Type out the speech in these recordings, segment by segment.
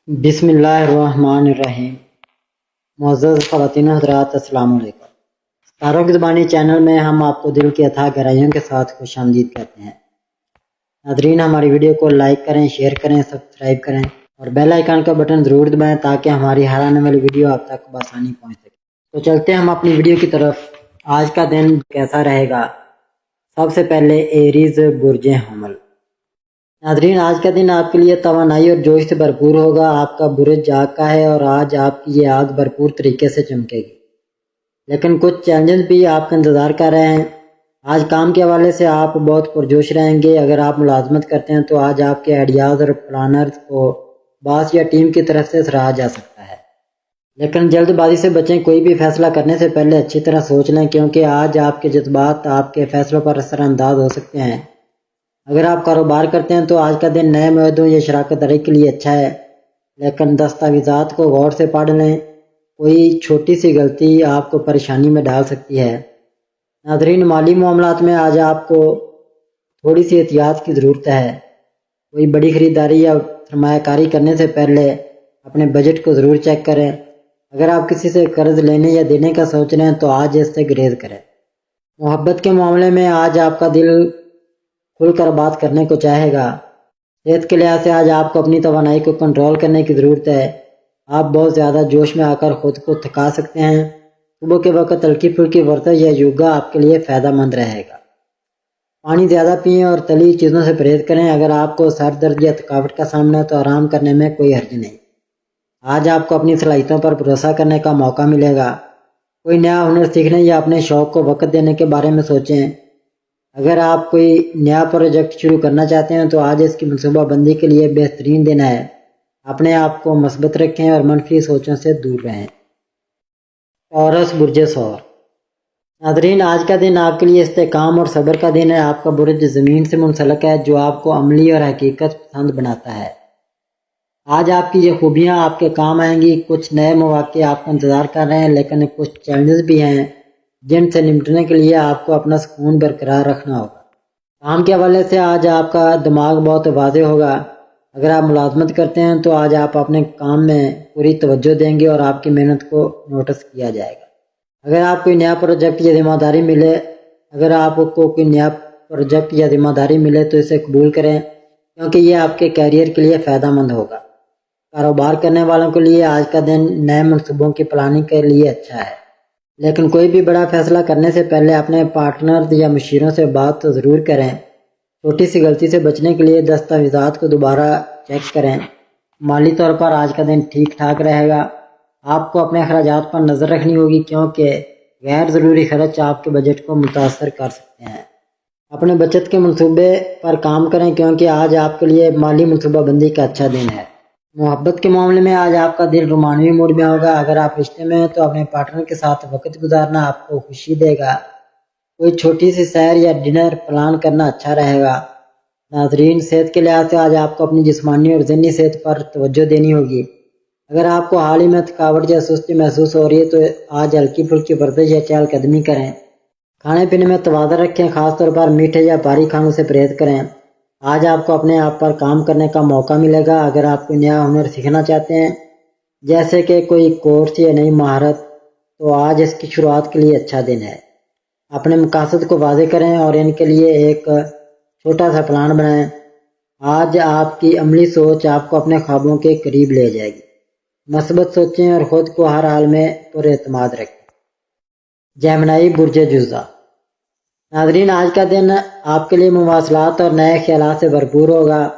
بسم اللہ الرحمن الرحیم۔ معزز خواتین و حضرات، السلام علیکم۔ ستاروں کی زبانی چینل میں ہم آپ کو دل کی اتھاہ گہرائیوں کے ساتھ خوش آمدید کہتے ہیں۔ ناظرین، ہماری ویڈیو کو لائک کریں، شیئر کریں، سبسکرائب کریں اور بیل آئیکن کا بٹن ضرور دبائیں تاکہ ہماری ہر آنے والی ویڈیو آپ تک بآسانی پہنچ سکے۔ تو چلتے ہیں ہم اپنی ویڈیو کی طرف۔ آج کا دن کیسا رہے گا؟ سب سے پہلے ایریز برج حمل۔ ناظرین، آج کا دن آپ کے لیے توانائی اور جوش سے بھرپور ہوگا۔ آپ کا برج آگ کا ہے اور آج آپ کی یہ آگ بھرپور طریقے سے چمکے گی، لیکن کچھ چیلنجز بھی آپ کا انتظار کر رہے ہیں۔ آج کام کے حوالے سے آپ بہت پرجوش رہیں گے۔ اگر آپ ملازمت کرتے ہیں تو آج آپ کے آئیڈیاز اور پلانرز کو باس یا ٹیم کی طرف سے سراہا جا سکتا ہے، لیکن جلد بازی سے بچیں۔ کوئی بھی فیصلہ کرنے سے پہلے اچھی طرح سوچ لیں، کیونکہ آج آپ کے جذبات آپ کے فیصلوں پر اثر انداز ہو سکتے ہیں۔ اگر آپ کاروبار کرتے ہیں تو آج کا دن نئے معاہدوں یا شراکت داری کے لیے اچھا ہے، لیکن دستاویزات کو غور سے پڑھ لیں۔ کوئی چھوٹی سی غلطی آپ کو پریشانی میں ڈال سکتی ہے۔ ناظرین، مالی معاملات میں آج آپ کو تھوڑی سی احتیاط کی ضرورت ہے۔ کوئی بڑی خریداری یا سرمایہ کاری کرنے سے پہلے اپنے بجٹ کو ضرور چیک کریں۔ اگر آپ کسی سے قرض لینے یا دینے کا سوچ رہے ہیں تو آج اس سے گریز کریں۔ محبت کے معاملے میں آج آپ کا دل کھل کر بات کرنے کو چاہے گا۔ صحت کے لحاظ سے آج آپ کو اپنی توانائی کو کنٹرول کرنے کی ضرورت ہے۔ آپ بہت زیادہ جوش میں آ کر خود کو تھکا سکتے ہیں۔ صبح کے وقت ہلکی پھلکی ورزش یا یوگا آپ کے لیے فائدہ مند رہے گا۔ پانی زیادہ پئیں اور تلی چیزوں سے پرہیز کریں۔ اگر آپ کو سر درد یا تھکاوٹ کا سامنا ہے تو آرام کرنے میں کوئی حرج نہیں۔ آج آپ کو اپنی صلاحیتوں پر بھروسہ کرنے کا موقع ملے گا۔ کوئی نیا ہنر سیکھنے یا اپنے شوق کو وقت دینے کے بارے میں سوچیں۔ اگر آپ کوئی نیا پروجیکٹ شروع کرنا چاہتے ہیں تو آج اس کی منصوبہ بندی کے لیے بہترین دن ہے۔ اپنے آپ کو مثبت رکھیں اور منفی سوچوں سے دور رہیں۔ ٹورس برج ثور۔ ناظرین، آج کا دن آپ کے لیے استحکام اور صبر کا دن ہے۔ آپ کا برج زمین سے منسلک ہے، جو آپ کو عملی اور حقیقت پسند بناتا ہے۔ آج آپ کی یہ خوبیاں آپ کے کام آئیں گی۔ کچھ نئے مواقع آپ کا انتظار کر رہے ہیں، لیکن کچھ چیلنجز بھی ہیں جن سے نمٹنے کے لیے آپ کو اپنا سکون برقرار رکھنا ہوگا۔ کام کے حوالے سے آج آپ کا دماغ بہت واضح ہوگا۔ اگر آپ ملازمت کرتے ہیں تو آج آپ اپنے کام میں پوری توجہ دیں گے اور آپ کی محنت کو نوٹس کیا جائے گا۔ اگر آپ کوئی نیا پروجیکٹ یا ذمہ داری ملے تو اسے قبول کریں، کیونکہ یہ آپ کے کیریئر کے لیے فائدہ مند ہوگا۔ کاروبار کرنے والوں کے لیے آج کا دن نئے منصوبوں کی پلاننگ کے لیے اچھا ہے، لیکن کوئی بھی بڑا فیصلہ کرنے سے پہلے اپنے پارٹنرز یا مشیروں سے بات ضرور کریں۔ چھوٹی سی غلطی سے بچنے کے لیے دستاویزات کو دوبارہ چیک کریں۔ مالی طور پر آج کا دن ٹھیک ٹھاک رہے گا۔ آپ کو اپنے اخراجات پر نظر رکھنی ہوگی، کیونکہ غیر ضروری خرچ آپ کے بجٹ کو متاثر کر سکتے ہیں۔ اپنے بچت کے منصوبے پر کام کریں، کیونکہ آج آپ کے لیے مالی منصوبہ بندی کا اچھا دن ہے۔ محبت کے معاملے میں آج آپ کا دل رومانوی موڈ میں ہوگا۔ اگر آپ رشتے میں ہیں تو اپنے پارٹنر کے ساتھ وقت گزارنا آپ کو خوشی دے گا۔ کوئی چھوٹی سی سیر یا ڈنر پلان کرنا اچھا رہے گا۔ ناظرین، صحت کے لحاظ سے آج آپ کو اپنی جسمانی اور ذہنی صحت پر توجہ دینی ہوگی۔ اگر آپ کو حال ہی میں تھکاوٹ یا سستی محسوس ہو رہی ہے تو آج ہلکی پھلکی ورزش یا چہل قدمی کریں۔ کھانے پینے میں توازن رکھیں، خاص طور پر میٹھے یا بھاری کھانوں سے پرہیز کریں۔ آج آپ کو اپنے آپ پر کام کرنے کا موقع ملے گا۔ اگر آپ کوئی نیا ہنر سیکھنا چاہتے ہیں، جیسے کہ کوئی کورس یا نئی مہارت، تو آج اس کی شروعات کے لیے اچھا دن ہے۔ اپنے مقاصد کو واضح کریں اور ان کے لیے ایک چھوٹا سا پلان بنائیں۔ آج آپ کی عملی سوچ آپ کو اپنے خوابوں کے قریب لے جائے گی۔ مثبت سوچیں اور خود کو ہر حال میں پر اعتماد رکھیں۔ جیمنائی برج جوزہ۔ ناظرین، آج کا دن آپ کے لیے مواصلات اور نئے خیالات سے بھرپور ہوگا۔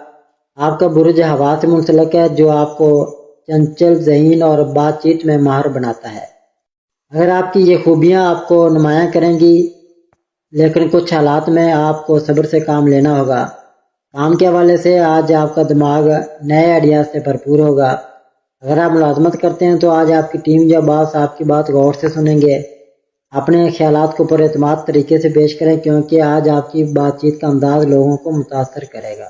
آپ کا برج ہوا سے منسلک ہے، جو آپ کو چنچل ذہین اور بات چیت میں ماہر بناتا ہے۔ اگر آپ کی یہ خوبیاں آپ کو نمایاں کریں گی، لیکن کچھ حالات میں آپ کو صبر سے کام لینا ہوگا۔ کام کے حوالے سے آج آپ کا دماغ نئے آئیڈیاز سے بھرپور ہوگا۔ اگر آپ ملازمت کرتے ہیں تو آج آپ کی ٹیم یا باس آپ کی بات غور سے سنیں گے۔ اپنے خیالات کو پر اعتماد طریقے سے پیش کریں، کیونکہ آج آپ کی بات چیت کا انداز لوگوں کو متاثر کرے گا۔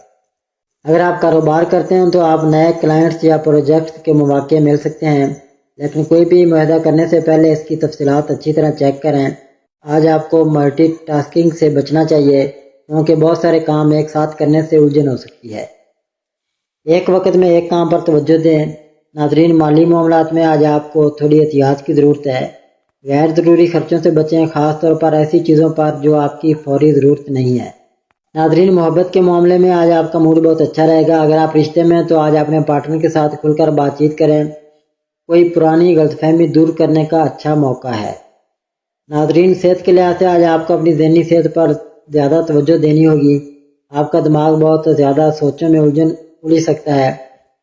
اگر آپ کاروبار کرتے ہیں تو آپ نئے کلائنٹس یا پروجیکٹس کے مواقع مل سکتے ہیں، لیکن کوئی بھی معاہدہ کرنے سے پہلے اس کی تفصیلات اچھی طرح چیک کریں۔ آج آپ کو ملٹی ٹاسکنگ سے بچنا چاہیے، کیونکہ بہت سارے کام ایک ساتھ کرنے سے الجھن ہو سکتی ہے۔ ایک وقت میں ایک کام پر توجہ دیں۔ ناظرین، مالی معاملات میں آج آپ کو تھوڑی احتیاط کی ضرورت ہے۔ غیر ضروری خرچوں سے بچیں، خاص طور پر ایسی چیزوں پر جو آپ کی فوری ضرورت نہیں ہے۔ ناظرین، محبت کے معاملے میں آج آپ کا موڈ بہت اچھا رہے گا۔ اگر آپ رشتے میں ہیں تو آج اپنے پارٹنر کے ساتھ کھل کر بات چیت کریں، کوئی پرانی غلط فہمی دور کرنے کا اچھا موقع ہے۔ ناظرین، صحت کے لحاظ سے آج آپ کو اپنی ذہنی صحت پر زیادہ توجہ دینی ہوگی۔ آپ کا دماغ بہت زیادہ سوچوں میں الجھ سکتا ہے،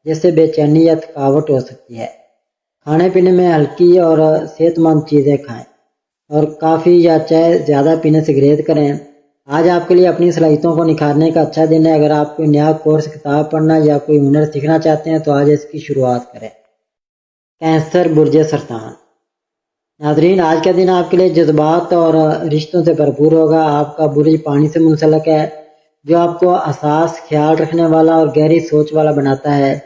جس سے بے چینی یا تھکاوٹ ہو سکتی ہے۔ کھانے پینے میں ہلکی اور صحت مند چیزیں کھائیں اور کافی یا چائے زیادہ پینے سے گریز کریں۔ آج آپ کے لیے اپنی صلاحیتوں کو نکھارنے کا اچھا دن ہے۔ اگر آپ کوئی نیا کورس، کتاب پڑھنا یا کوئی ہنر سیکھنا چاہتے ہیں تو آج اس کی شروعات کریں۔ کینسر، برج سرطان۔ ناظرین، آج کا دن آپ کے لیے جذبات اور رشتوں سے بھرپور ہوگا۔ آپ کا برج پانی سے منسلک ہے، جو آپ کو حساس، خیال رکھنے والا اور گہری سوچ والا بناتا ہے۔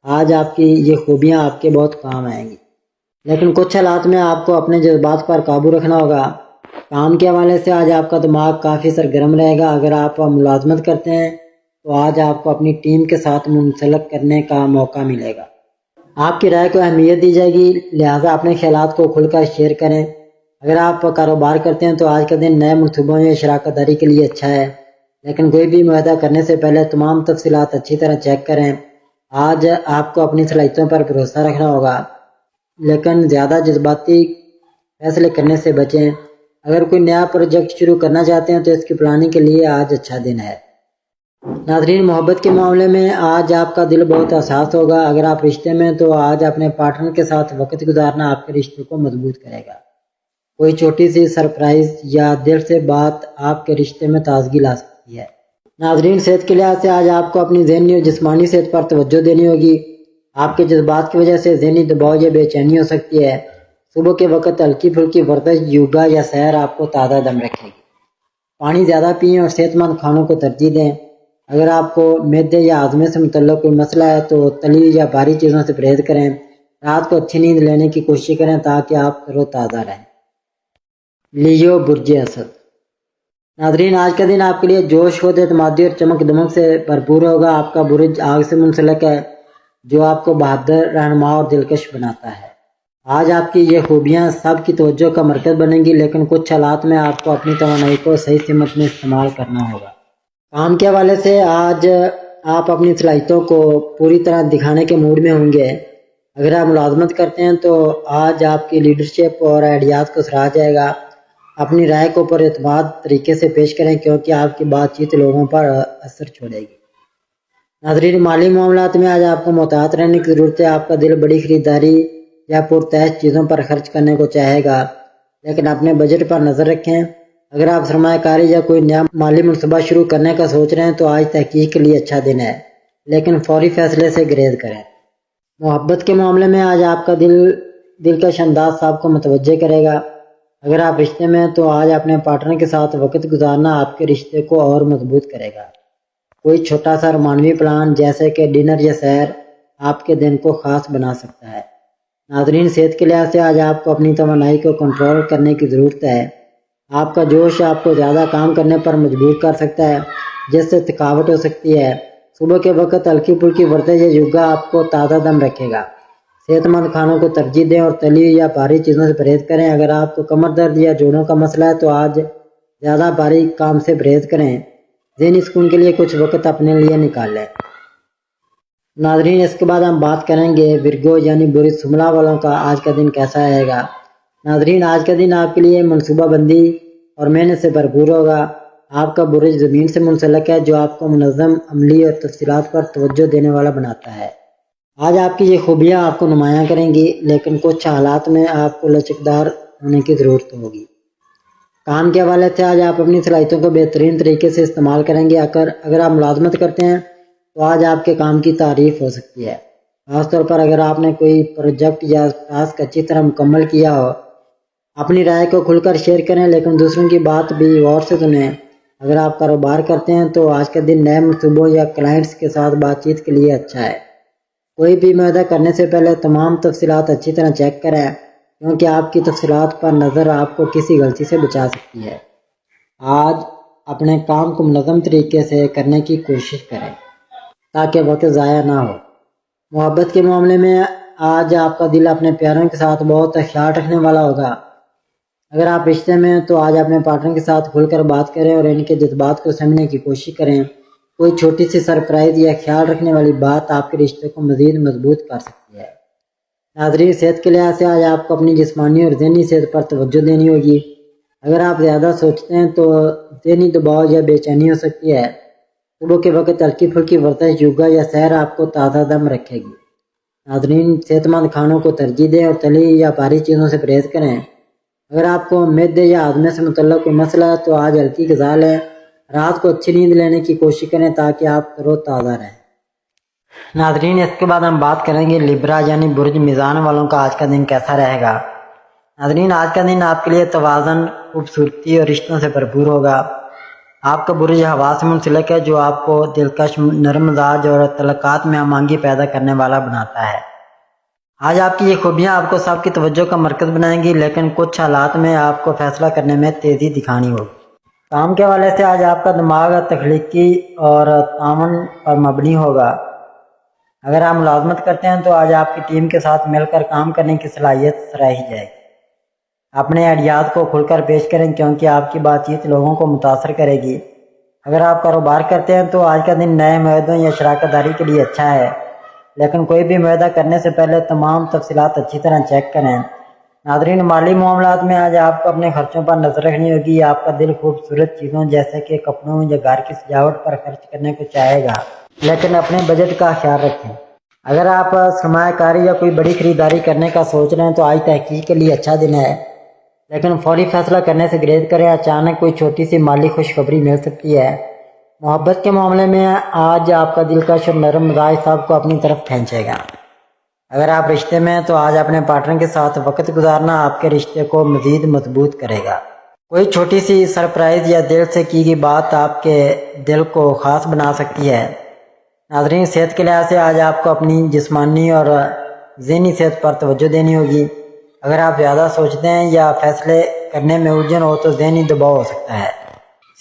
آج آپ کی یہ خوبیاں آپ کے بہت کام آئیں گی، لیکن کچھ حالات میں آپ کو اپنے جذبات پر قابو رکھنا ہوگا۔ کام کے حوالے سے آج آپ کا دماغ کافی سرگرم رہے گا۔ اگر آپ ملازمت کرتے ہیں تو آج آپ کو اپنی ٹیم کے ساتھ منسلک کرنے کا موقع ملے گا۔ آپ کی رائے کو اہمیت دی جائے گی، لہٰذا اپنے خیالات کو کھل کر شیئر کریں۔ اگر آپ کاروبار کرتے ہیں تو آج کا دن نئے منصوبوں میں شراکت داری کے لیے اچھا ہے، لیکن کوئی بھی معاہدہ کرنے سے پہلے تمام تفصیلات اچھی طرح چیک کریں۔ آج آپ کو اپنی صلاحیتوں پر بھروسہ رکھنا ہوگا، لیکن زیادہ جذباتی فیصلے کرنے سے بچیں۔ اگر کوئی نیا پروجیکٹ شروع کرنا چاہتے ہیں تو اس کی پلاننگ کے لیے آج اچھا دن ہے۔ ناظرین، محبت کے معاملے میں آج آپ کا دل بہت حساس ہوگا۔ اگر آپ رشتے میں تو آج اپنے پارٹنر کے ساتھ وقت گزارنا آپ کے رشتے کو مضبوط کرے گا۔ کوئی چھوٹی سی سرپرائز یا دل سے بات آپ کے رشتے میں تازگی لا سکتی ہے۔ ناظرین، صحت کے لحاظ سے آج آپ کو اپنی ذہنی اور جسمانی صحت پر توجہ دینی ہوگی۔ آپ کے جذبات کی وجہ سے ذہنی دباؤ یا بے چینی ہو سکتی ہے۔ صبح کے وقت ہلکی پھلکی ورزش، یوگا یا سیر آپ کو تازہ دم رکھے گی۔ پانی زیادہ پئیں اور صحت مند کھانوں کو ترجیح دیں۔ اگر آپ کو معدے یا ہاضمے سے متعلق کوئی مسئلہ ہے تو تلی یا بھاری چیزوں سے پرہیز کریں۔ رات کو اچھی نیند لینے کی کوشش کریں تاکہ آپ تر و تازہ رہیں۔ لیو، برج اسد۔ ناظرین، آج کا دن آپ کے لیے جوش، خود اعتمادی اور چمک دمک سے بھرپور ہوگا۔ آپ کا برج آگ سے منسلک ہے، جو آپ کو بہادر، رہنما اور دلکش بناتا ہے۔ آج آپ کی یہ خوبیاں سب کی توجہ کا مرکز بنیں گی، لیکن کچھ حالات میں آپ کو اپنی توانائی کو صحیح سمت میں استعمال کرنا ہوگا۔ کام کے حوالے سے آج آپ اپنی صلاحیتوں کو پوری طرح دکھانے کے موڈ میں ہوں گے۔ اگر آپ ملازمت کرتے ہیں تو آج آپ کی لیڈرشپ اور آئیڈیاز کو سراہا جائے گا۔ اپنی رائے کو پر اعتماد طریقے سے پیش کریں، کیونکہ آپ کی بات چیت لوگوں پر اثر چھوڑے گی۔ ناظرین، مالی معاملات میں آج آپ کو محتاط رہنے کی ضرورت ہے۔ آپ کا دل بڑی خریداری یا پرتعش چیزوں پر خرچ کرنے کو چاہے گا، لیکن اپنے بجٹ پر نظر رکھیں۔ اگر آپ سرمایہ کاری یا کوئی نیا مالی منصوبہ شروع کرنے کا سوچ رہے ہیں تو آج تحقیق کے لیے اچھا دن ہے، لیکن فوری فیصلے سے گریز کریں۔ محبت کے معاملے میں آج آپ کا دلکش انداز صاحب کو متوجہ کرے گا۔ اگر آپ رشتے میں ہیں تو آج اپنے پارٹنر کے ساتھ وقت گزارنا آپ کے رشتے کو اور مضبوط کرے گا۔ کوئی چھوٹا سا رومانوی پلان جیسے کہ ڈنر یا سیر آپ کے دن کو خاص بنا سکتا ہے۔ ناظرین، صحت کے لحاظ سے آج آپ کو اپنی توانائی کو کنٹرول کرنے کی ضرورت ہے۔ آپ کا جوش آپ کو زیادہ کام کرنے پر مجبور کر سکتا ہے، جس سے تھکاوٹ ہو سکتی ہے۔ صبح کے وقت ہلکی پھلکی ورزش یا یوگا آپ کو تازہ دم رکھے گا۔ صحت مند کھانوں کو ترجیح دیں اور تلی یا بھاری چیزوں سے پرہیز کریں۔ اگر آپ کو کمر درد یا جوڑوں کا مسئلہ ہے تو آج زیادہ بھاری کام سے پرہیز کریں۔ ذہنی سکون کے لیے کچھ وقت اپنے لیے نکال لیں۔ ناظرین، اس کے بعد ہم بات کریں گے ورگو یعنی برج شملہ والوں کا آج کا دن کیسا رہے گا۔ ناظرین، آج کا دن آپ کے لیے منصوبہ بندی اور محنت سے بھرپور ہوگا۔ آپ کا برج زمین سے منسلک ہے، جو آپ کو منظم، عملی اور تفصیلات پر توجہ دینے والا بناتا ہے۔ آج آپ کی یہ خوبیاں آپ کو نمایاں کریں گی، لیکن کچھ حالات میں آپ کو لچکدار ہونے کی ضرورت ہوگی۔ کام کے حوالے سے آج آپ اپنی صلاحیتوں کو بہترین طریقے سے استعمال کریں گے۔ اگر آپ ملازمت کرتے ہیں تو آج آپ کے کام کی تعریف ہو سکتی ہے، خاص طور پر اگر آپ نے کوئی پروجیکٹ یا ٹاسک اچھی طرح مکمل کیا ہو۔ اپنی رائے کو کھل کر شیئر کریں، لیکن دوسروں کی بات بھی غور سے سنیں۔ اگر آپ کاروبار کرتے ہیں تو آج کا دن نئے منصوبوں یا کلائنٹس کے ساتھ بات چیت کے لیے اچھا ہے۔ کوئی بھی معاہدہ کرنے سے پہلے تمام تفصیلات اچھی طرح چیک کریں، کیونکہ آپ کی تفصیلات پر نظر آپ کو کسی غلطی سے بچا سکتی ہے۔ آج اپنے کام کو منظم طریقے سے کرنے کی کوشش کریں تاکہ وقت ضائع نہ ہو۔ محبت کے معاملے میں آج آپ کا دل اپنے پیاروں کے ساتھ بہت خیال رکھنے والا ہوگا۔ اگر آپ رشتے میں ہیں تو آج اپنے پارٹنر کے ساتھ کھل کر بات کریں اور ان کے جذبات کو سمجھنے کی کوشش کریں۔ کوئی چھوٹی سی سرپرائز یا خیال رکھنے والی بات آپ کے رشتے کو مزید مضبوط کر سکتی ہے۔ ناظرین، صحت کے لحاظ سے آج آپ کو اپنی جسمانی اور ذہنی صحت پر توجہ دینی ہوگی۔ اگر آپ زیادہ سوچتے ہیں تو ذہنی دباؤ یا بے چینی ہو سکتی ہے۔ صبح کے وقت ہلکی پھلکی ورزش، یوگا یا سیر آپ کو تازہ دم رکھے گی۔ ناظرین، صحت مند کھانوں کو ترجیح دیں اور تلی یا بھاری چیزوں سے پرہیز کریں۔ اگر آپ کو معدے یا ہاضمے سے متعلق کوئی مسئلہ ہے تو آج ہلکی غذا لیں۔ رات کو اچھی نیند لینے کی کوشش کریں تاکہ آپ تر و تازہ رہیں۔ ناظرین، اس کے بعد ہم بات کریں گے لیبرا یعنی برج میزان والوں کا آج کا دن کیسا رہے گا۔ ناظرین، آج کا دن آپ کے لیے توازن، خوبصورتی اور رشتوں سے بھرپور ہوگا۔ آپ کا برج ہوا سے منسلک ہے جو آپ کو دلکش، نرم مزاج اور تعلقات میں ہم آہنگی پیدا کرنے والا بناتا ہے۔ آج آپ کی یہ خوبیاں آپ کو سب کی توجہ کا مرکز بنائیں گی، لیکن کچھ حالات میں آپ کو فیصلہ کرنے میں تیزی دکھانی ہوگی۔ کام کے حوالے سے آج آپ کا دماغ تخلیقی اور تعاون پر مبنی ہوگا۔ اگر آپ ملازمت کرتے ہیں تو آج آپ کی ٹیم کے ساتھ مل کر کام کرنے کی صلاحیت سراہی جائے گی۔ اپنے آئیڈیات کو کھل کر پیش کریں کیونکہ آپ کی بات چیت لوگوں کو متاثر کرے گی۔ اگر آپ کاروبار کرتے ہیں تو آج کا دن نئے معاہدوں یا شراکت داری کے لیے اچھا ہے، لیکن کوئی بھی معاہدہ کرنے سے پہلے تمام تفصیلات اچھی طرح چیک کریں۔ ناظرین، مالی معاملات میں آج آپ کو اپنے خرچوں پر نظر رکھنی ہوگی۔ آپ کا دل خوبصورت چیزوں جیسے کہ کپڑوں یا گھر کی سجاوٹ پر خرچ کرنے کو چاہے گا، لیکن اپنے بجٹ کا خیال رکھیں۔ اگر آپ سرمایہ کاری یا کوئی بڑی خریداری کرنے کا سوچ رہے ہیں تو آج تحقیق کے لیے اچھا دن ہے، لیکن فوری فیصلہ کرنے سے گریز کریں۔ اچانک کوئی چھوٹی سی مالی خوشخبری مل سکتی ہے۔ محبت کے معاملے میں آج آپ کا دلکش اور نرم مزاج سب کو اپنی طرف کھینچے گا۔ اگر آپ رشتے میں ہیں تو آج اپنے پارٹنر کے ساتھ وقت گزارنا آپ کے رشتے کو مزید مضبوط کرے گا۔ کوئی چھوٹی سی سرپرائز یا دل سے کی گئی بات آپ کے دل کو خاص بنا سکتی ہے۔ ناظرین، صحت کے لحاظ سے آج آپ کو اپنی جسمانی اور ذہنی صحت پر توجہ دینی ہوگی۔ اگر آپ زیادہ سوچتے ہیں یا فیصلے کرنے میں الجھن ہو تو ذہنی دباؤ ہو سکتا ہے۔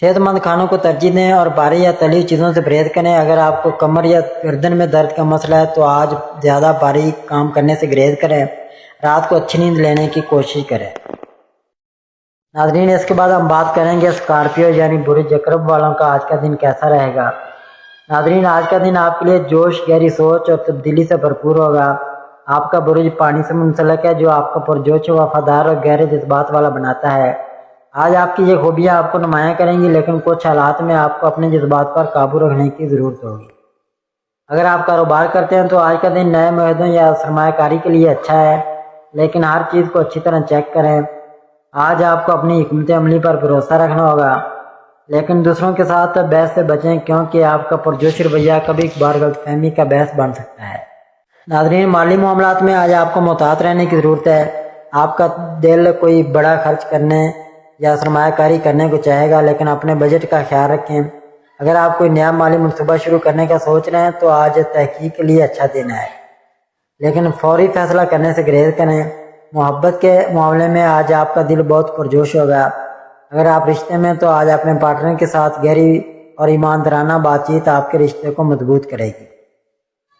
صحت مند کھانوں کو ترجیح دیں اور بھاری یا تلی چیزوں سے پرہیز کریں۔ اگر آپ کو کمر یا گردن میں درد کا مسئلہ ہے تو آج زیادہ بھاری کام کرنے سے گریز کریں۔ رات کو اچھی نیند لینے کی کوشش کریں۔ ناظرین، اس کے بعد ہم بات کریں گے اسکارپیو یعنی برج عقرب والوں کا آج کا دن کیسا رہے گا۔ ناظرین، آج کا دن آپ کے لیے جوش، گہری سوچ اور تبدیلی سے بھرپور ہوگا۔ آپ کا برج پانی سے منسلک ہے جو آپ کو پرجوش، وفادار اور گہرے جذبات والا بناتا ہے۔ آج آپ کی یہ خوبیاں آپ کو نمایاں کریں گی، لیکن کچھ حالات میں آپ کو اپنے جذبات پر قابو رکھنے کی ضرورت ہوگی۔ اگر آپ کاروبار کرتے ہیں تو آج کا دن نئے معاہدوں یا سرمایہ کاری کے لیے اچھا ہے، لیکن ہر چیز کو اچھی طرح چیک کریں۔ آج آپ کو اپنی حکمت عملی پر بھروسہ رکھنا ہوگا، لیکن دوسروں کے ساتھ بحث سے بچیں کیونکہ آپ کا پرجوش رویہ کبھی کبھار غلط فہمی کا باعث بن سکتا ہے۔ ناظرین، مالی معاملات میں آج آپ کو محتاط رہنے کی ضرورت ہے۔ آپ کا دل کوئی بڑا خرچ کرنے یا سرمایہ کاری کرنے کو چاہے گا، لیکن اپنے بجٹ کا خیال رکھیں۔ اگر آپ کوئی نیا مالی منصوبہ شروع کرنے کا سوچ رہے ہیں تو آج تحقیق کے لیے اچھا دن ہے، لیکن فوری فیصلہ کرنے سے گریز کریں۔ محبت کے معاملے میں آج آپ کا دل بہت پرجوش ہوگا۔ اگر آپ رشتے میں تو آج اپنے پارٹنر کے ساتھ گہری اور ایماندارانہ بات چیت آپ کے رشتے کو مضبوط کرے گی۔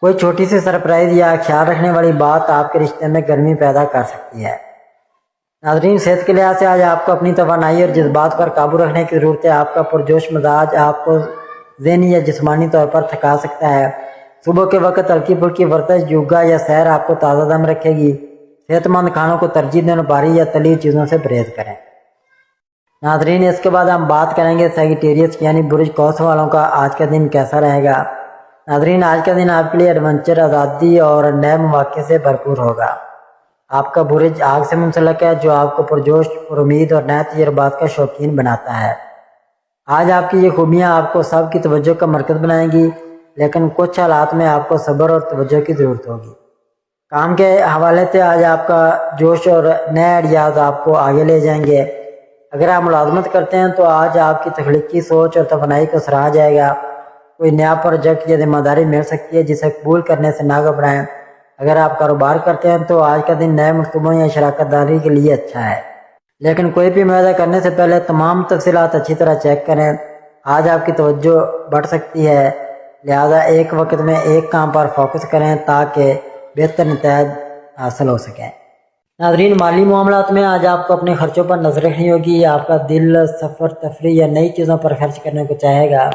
کوئی چھوٹی سی سرپرائز یا خیال رکھنے والی بات آپ کے رشتے میں گرمی پیدا کر سکتی ہے۔ ناظرین، صحت کے لحاظ سے آج آپ کو اپنی توانائی اور جذبات پر قابو رکھنے کی ضرورت ہے۔ آپ کا پرجوش مزاج آپ کو ذہنی یا جسمانی طور پر تھکا سکتا ہے۔ صبح کے وقت ہلکی پھلکی ورزش، یوگا یا سیر آپ کو تازہ دم رکھے گی۔ صحت مند کھانوں کو ترجیح دیں اور بھاری یا تلی چیزوں سے پرہیز کریں۔ ناظرین، اس کے بعد ہم بات کریں گے سیگیٹیریس یعنی برج قوس والوں کا آج کا دن کیسا رہے گا۔ ناظرین، آج کا دن آپ کے لیے ایڈونچر، آزادی اور نئے مواقع سے بھرپور ہوگا۔ آپ کا برج آگ سے منسلک ہے جو آپ کو پرجوش، پر امید اور نئے تجربات کا شوقین بناتا ہے۔ آج آپ کی یہ خوبیاں آپ کو سب کی توجہ کا مرکز بنائیں گی، لیکن کچھ حالات میں آپ کو صبر اور توجہ کی ضرورت ہوگی۔ کام کے حوالے سے آج آپ کا جوش اور نئے آئیڈیاز آپ کو آگے لے جائیں گے۔ اگر آپ ملازمت کرتے ہیں تو آج آپ کی تخلیقی سوچ اور توانائی کو سراہا جائے گا۔ کوئی نیا پروجیکٹ یا ذمہ داری مل سکتی ہے جسے قبول کرنے سے نہ گھبرائیں۔ اگر آپ کاروبار کرتے ہیں تو آج کا دن نئے منصوبوں یا شراکت داری کے لیے اچھا ہے، لیکن کوئی بھی معاہدہ کرنے سے پہلے تمام تفصیلات اچھی طرح چیک کریں۔ آج آپ کی توجہ بڑھ سکتی ہے، لہذا ایک وقت میں ایک کام پر فوکس کریں تاکہ بہتر نتائج حاصل ہو سکیں۔ ناظرین، مالی معاملات میں آج آپ کو اپنے خرچوں پر نظر رکھنی ہوگی۔ آپ کا دل سفر، تفریح یا نئی چیزوں پر خرچ کرنے کو چاہے گا،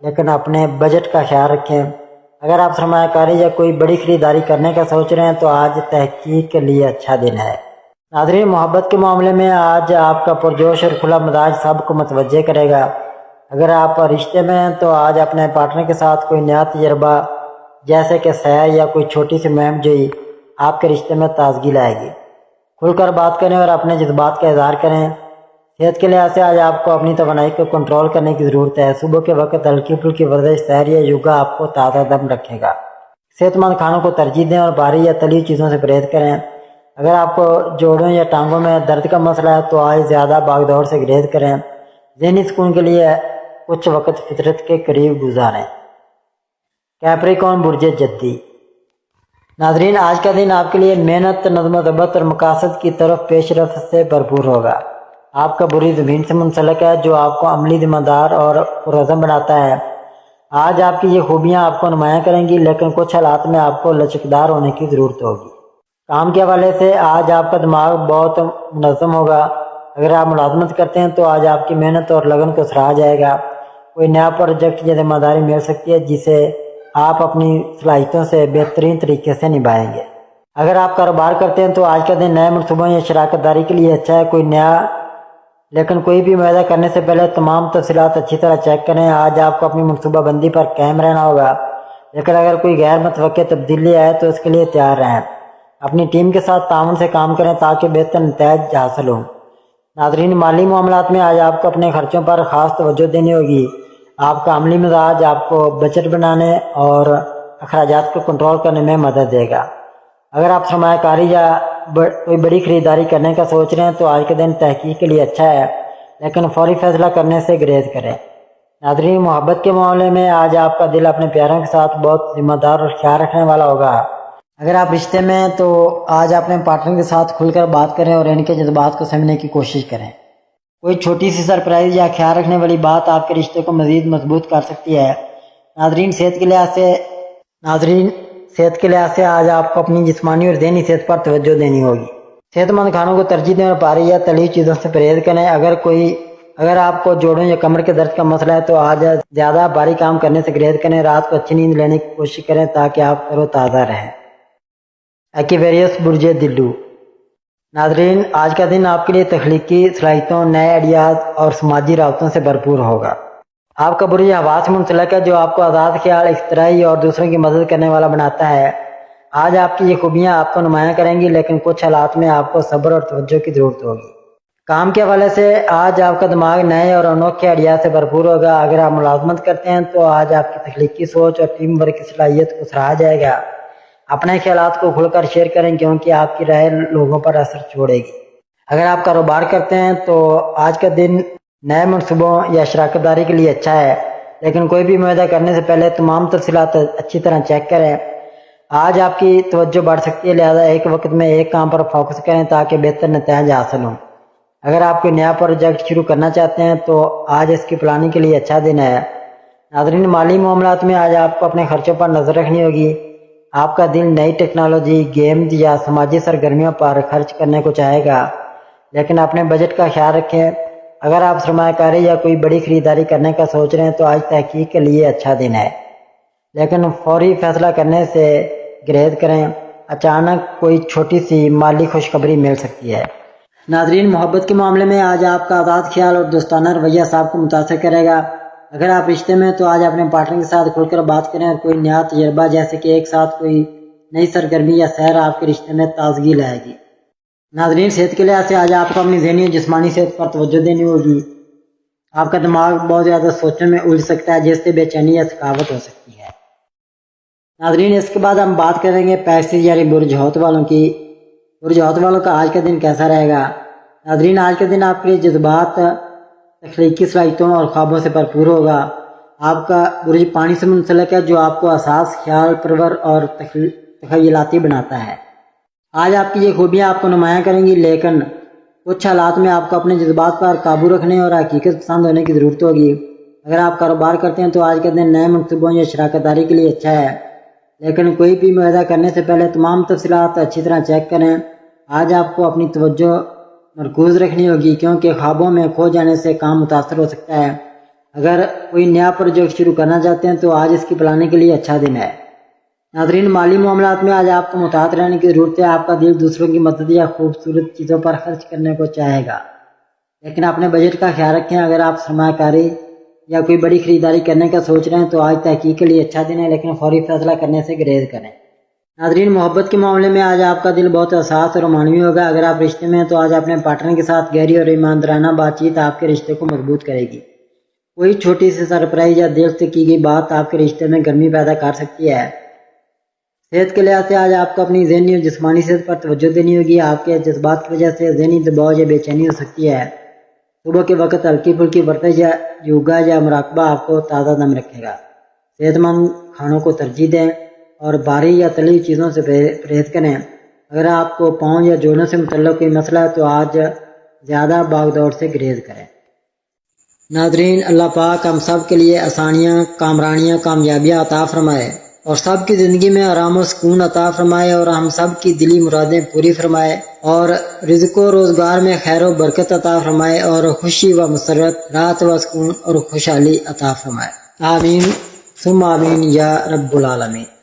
لیکن اپنے بجٹ کا خیال رکھیں۔ اگر آپ سرمایہ کاری یا کوئی بڑی خریداری کرنے کا سوچ رہے ہیں تو آج تحقیق کے لیے اچھا دن ہے۔ ناظرین، محبت کے معاملے میں آج آپ کا پرجوش اور کھلا مزاج سب کو متوجہ کرے گا۔ اگر آپ رشتے میں ہیں تو آج اپنے پارٹنر کے ساتھ کوئی نیا تجربہ جیسے کہ سیر یا کوئی چھوٹی سی مہم جوئی آپ کے رشتے میں تازگی لائے گی۔ کھل کر بات کریں اور اپنے جذبات کا اظہار کریں۔ صحت کے لحاظ سے آج آپ کو اپنی توانائی کو کنٹرول کرنے کی ضرورت ہے۔ صبح کے وقت ہلکی پھلکی ورزش، سیر یا یوگا آپ کو تازہ دم رکھے گا۔ صحت مند کھانوں کو ترجیح دیں اور بھاری یا تلی چیزوں سے پرہیز کریں۔ اگر آپ کو جوڑوں یا ٹانگوں میں درد کا مسئلہ ہے تو آج زیادہ بھاگ دوڑ سے گریز کریں۔ ذہنی سکون کے لیے کچھ وقت فطرت کے قریب گزاریں۔ کیپریکون، برج جدی۔ ناظرین، آج کا دن آپ کے لیے محنت، نظم و ضبط اور مقاصد کی طرف پیش رفت سے بھرپور ہوگا۔ آپ کا برج زمین سے منسلک ہے جو آپ کو عملی، ذمہ دار اور پرعزم بناتا ہے۔ آج آپ کی یہ خوبیاں آپ کو نمایاں کریں گی، لیکن کچھ حالات میں آپ کو لچکدار ہونے کی ضرورت ہوگی۔ کام کے حوالے سے آج آپ کا دماغ بہت منظم ہوگا۔ اگر آپ ملازمت کرتے ہیں تو آج آپ کی محنت اور لگن کو سراہا جائے گا۔ کوئی نیا پروجیکٹ یا ذمہ داری مل سکتی ہے جسے آپ اپنی صلاحیتوں سے بہترین طریقے سے نبھائیں گے۔ اگر آپ کاروبار کرتے ہیں تو آج کا دن نئے منصوبوں یا شراکت داری کے لیے اچھا ہے۔ کوئی بھی معاہدہ کرنے سے پہلے تمام تفصیلات اچھی طرح چیک کریں۔ آج آپ کو اپنی منصوبہ بندی پر قائم رہنا ہوگا، لیکن اگر کوئی غیر متوقع تبدیلی آئے تو اس کے لیے تیار رہیں۔ اپنی ٹیم کے ساتھ تعاون سے کام کریں تاکہ بہتر نتائج حاصل ہوں۔ ناظرین، مالی معاملات میں آج آپ کو اپنے خرچوں پر خاص توجہ دینی ہوگی۔ آپ کا عملی مزاج آپ کو بجٹ بنانے اور اخراجات کو کنٹرول کرنے میں مدد دے گا۔ اگر آپ سرمایہ کاری یا کوئی بڑی خریداری کرنے کا سوچ رہے ہیں تو آج کے دن تحقیق کے لیے اچھا ہے، لیکن فوری فیصلہ کرنے سے گریز کریں۔ ناظرین، محبت کے معاملے میں آج آپ کا دل اپنے پیاروں کے ساتھ بہت ذمہ دار اور خیال رکھنے والا ہوگا۔ اگر آپ رشتے میں ہیں تو آج اپنے پارٹنر کے ساتھ کھل کر بات کریں اور ان کے جذبات کو سمجھنے کی کوشش کریں۔ کوئی چھوٹی سی سرپرائز یا خیال رکھنے والی بات آپ کے رشتے کو مزید مضبوط کر سکتی ہے۔ ناظرین، صحت کے لحاظ سے آج آپ کو اپنی جسمانی اور ذہنی صحت پر توجہ دینی ہوگی۔ صحت مند کھانوں کو ترجیح دیں اور بھاری یا تلی چیزوں سے پرہیز کریں۔ اگر آپ کو جوڑوں یا کمر کے درد کا مسئلہ ہے تو آج زیادہ بھاری کام کرنے سے گریز کریں۔ رات کو اچھی نیند لینے کی کوشش کریں تاکہ آپ تر و تازہ رہیں۔ ایکویریس، برج دلو۔ ناظرین، آج کا دن آپ کے لیے تخلیقی صلاحیتوں، نئے آئیڈیاز اور سماجی رابطوں سے بھرپور ہوگا۔ آپ کا برج ہوا سے منسلک ہے جو آپ کو آزاد خیال، اختراعی اور دوسروں کی مدد کرنے والا بناتا ہے۔ آج آپ کی یہ خوبیاں آپ کو نمایاں کریں گی، لیکن کچھ حالات میں آپ کو صبر اور توجہ کی ضرورت ہوگی۔ کام کے حوالے سے آج آپ کا دماغ نئے اور انوکھے آئیڈیا سے بھرپور ہوگا۔ اگر آپ ملازمت کرتے ہیں تو آج آپ کی تخلیقی سوچ اور ٹیم ورک کی صلاحیت کو سراہا جائے گا۔ اپنے خیالات کو کھل کر شیئر کریں کیونکہ آپ کی رائے لوگوں پر اثر چھوڑے گی۔ اگر آپ کاروبار کرتے ہیں تو آج کا دن نئے منصوبوں یا شراکت داری کے لیے اچھا ہے، لیکن کوئی بھی معاہدہ کرنے سے پہلے تمام تفصیلات اچھی طرح چیک کریں۔ آج آپ کی توجہ بڑھ سکتی ہے، لہذا ایک وقت میں ایک کام پر فوکس کریں تاکہ بہتر نتائج حاصل ہوں۔ اگر آپ کوئی نیا پروجیکٹ شروع کرنا چاہتے ہیں تو آج اس کی پلاننگ کے لیے اچھا دن ہے۔ ناظرین، مالی معاملات میں آج آپ کو اپنے خرچوں پر نظر رکھنی ہوگی۔ آپ کا دل نئی ٹیکنالوجی، گیمز یا سماجی سرگرمیوں پر خرچ کرنے کو چاہے گا، لیکن اپنے بجٹ کا خیال رکھیں۔ اگر آپ سرمایہ کاری یا کوئی بڑی خریداری کرنے کا سوچ رہے ہیں تو آج تحقیق کے لیے اچھا دن ہے، لیکن فوری فیصلہ کرنے سے گریز کریں۔ اچانک کوئی چھوٹی سی مالی خوشخبری مل سکتی ہے۔ ناظرین، محبت کے معاملے میں آج آپ کا آزاد خیال اور دوستانہ رویہ صاحب کو متاثر کرے گا۔ اگر آپ رشتے میں ہیں تو آج اپنے پارٹنر کے ساتھ کھل کر بات کریں اور کوئی نیا تجربہ جیسے کہ ایک ساتھ کوئی نئی سرگرمی یا سیر آپ کے رشتے میں تازگی لائے گی۔ ناظرین، صحت کے لحاظ سے آج آپ کو اپنی ذہنی اور جسمانی صحت پر توجہ دینی ہوگی۔ آپ کا دماغ بہت زیادہ سوچنے میں الجھ سکتا ہے جس سے بے چینی یا تھکاوٹ ہو سکتی ہے۔ ناظرین، اس کے بعد ہم بات کریں گے پیسز یعنی برج حوت والوں کی۔ برج حوت والوں کا آج کا دن کیسا رہے گا؟ ناظرین، آج کا دن آپ کے لیے جذبات، تخلیقی صلاحیتوں اور خوابوں سے بھرپور ہوگا۔ آپ کا برج پانی سے منسلک ہے جو آپ کو حساس، خیال پرور اور تخیلاتی بناتا ہے۔ آج آپ کی یہ خوبیاں آپ کو نمایاں کریں گی، لیکن کچھ حالات میں آپ کو اپنے جذبات پر قابو رکھنے اور حقیقت پسند ہونے کی ضرورت ہوگی۔ اگر آپ کاروبار کرتے ہیں تو آج کا دن نئے منصوبوں یا شراکت داری کے لیے اچھا ہے، لیکن کوئی بھی معاہدہ کرنے سے پہلے تمام تفصیلات اچھی طرح چیک کریں۔ آج آپ کو اپنی توجہ مرکوز رکھنی ہوگی کیونکہ خوابوں میں کھو جانے سے کام متاثر ہو سکتا ہے۔ اگر کوئی نیا پروجیکٹ شروع کرنا چاہتے ہیں تو آج اس کی پلاننگ کے لیے اچھا دن ہے۔ ناظرین، مالی معاملات میں آج آپ کو محتاط رہنے کی ضرورت ہے۔ آپ کا دل دوسروں کی مدد یا خوبصورت چیزوں پر خرچ کرنے کو چاہے گا، لیکن اپنے بجٹ کا خیال رکھیں۔ اگر آپ سرمایہ کاری یا کوئی بڑی خریداری کرنے کا سوچ رہے ہیں تو آج تحقیق کے لیے اچھا دن ہے، لیکن فوری فیصلہ کرنے سے گریز کریں۔ ناظرین، محبت کے معاملے میں آج آپ کا دل بہت حساس اور رومانوی ہوگا۔ اگر آپ رشتے میں ہیں تو آج اپنے پارٹنر کے ساتھ گہری اور ایماندارانہ بات چیت آپ کے رشتے کو مضبوط کرے گی۔ کوئی چھوٹی سی سرپرائز یا دل سے کی گئی بات آپ کے رشتے میں گرمی پیدا کر سکتی ہے۔ صحت کے لحاظ سے آج آپ کو اپنی ذہنی اور جسمانی صحت پر توجہ دینی ہوگی۔ آپ کے جذبات کی وجہ سے ذہنی دباؤ یا بے چینی ہو سکتی ہے۔ صبح کے وقت ہلکی پھلکی ورزش یا یوگا یا مراقبہ آپ کو تازہ دم رکھے گا۔ صحت مند کھانوں کو ترجیح دیں اور بھاری یا تلی چیزوں سے پرہیز کریں۔ اگر آپ کو پاؤں یا جوڑوں سے متعلق کوئی مسئلہ ہے تو آج زیادہ بھاگ دوڑ سے گریز کریں۔ ناظرین، اللہ پاک ہم سب کے لیے آسانیاں، کامرانیاں، کامیابیاں عطا فرمائے اور سب کی زندگی میں آرام و سکون عطا فرمائے اور ہم سب کی دلی مرادیں پوری فرمائے اور رزق و روزگار میں خیر و برکت عطا فرمائے اور خوشی و مسرت، راحت و سکون اور خوشحالی عطا فرمائے۔ آمین ثم آمین یا رب العالمین۔